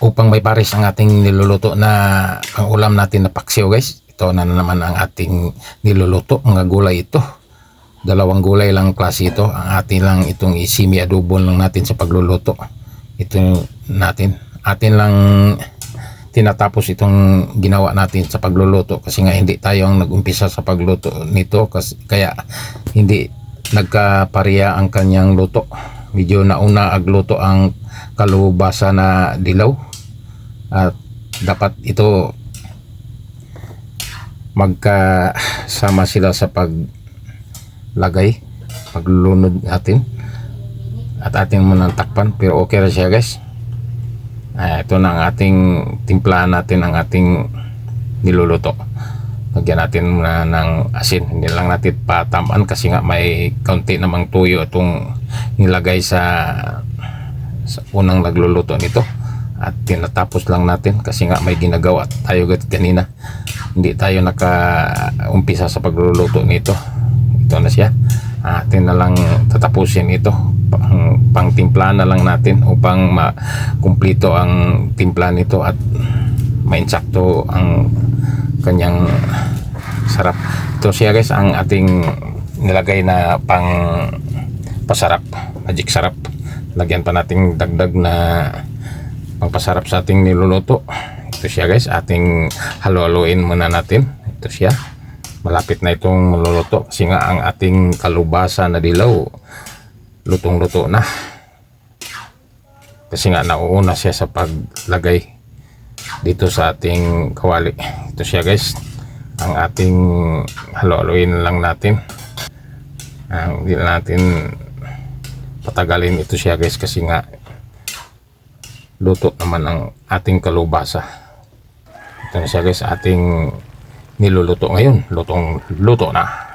upang may pares ang ating niluluto na ang ulam natin na paksiw guys. Ito na naman ang ating niluluto, mga gulay ito. Dalawang gulay lang klase ito. Ang atin lang itong isimi adobo lang natin sa pagluluto. Ito atin lang tinatapos itong ginawa natin sa pagluluto kasi nga hindi tayo ang nag-umpisa sa pagluto nito kaya hindi nagkapareha ang kanyang luto. Medyo nauna agluto ang kalubasa na dilaw at dapat ito magkasama sila sa paglunod natin at ating munang takpan, pero okay na siya guys. Ito na ang ating timplahan natin, ang ating niluluto. Lagyan natin muna ng asin, hindi lang natin patamaan kasi nga may kaunti namang tuyo itong nilagay sa unang nagluluto nito at tinatapos lang natin kasi nga may ginagawa tayo kanina, hindi tayo naka-umpisa sa pagluluto nito. Ito na siya, atin na lang tatapusin ito, pang timpla na lang natin upang makumplito ang timpla nito at mainsakto ang kanyang sarap. Ito siya guys, ang ating nilagay na pang pasarap, magic sarap. Lagyan pa nating dagdag na pangpasarap sa ating niluluto. Ito siya guys, ating halo-haloin muna natin. Ito siya, malapit na itong maluluto kasi nga ang ating kalubasa na dilaw lutong-luto na kasi nga nauuna siya sa paglagay dito sa ating kawali. Ito siya guys, ang ating halo-haloin lang natin. Hindi natin patagalin ito siya guys kasi nga luto naman ang ating kalubasa. Ito na siya guys, ating niluluto ngayon, luto na.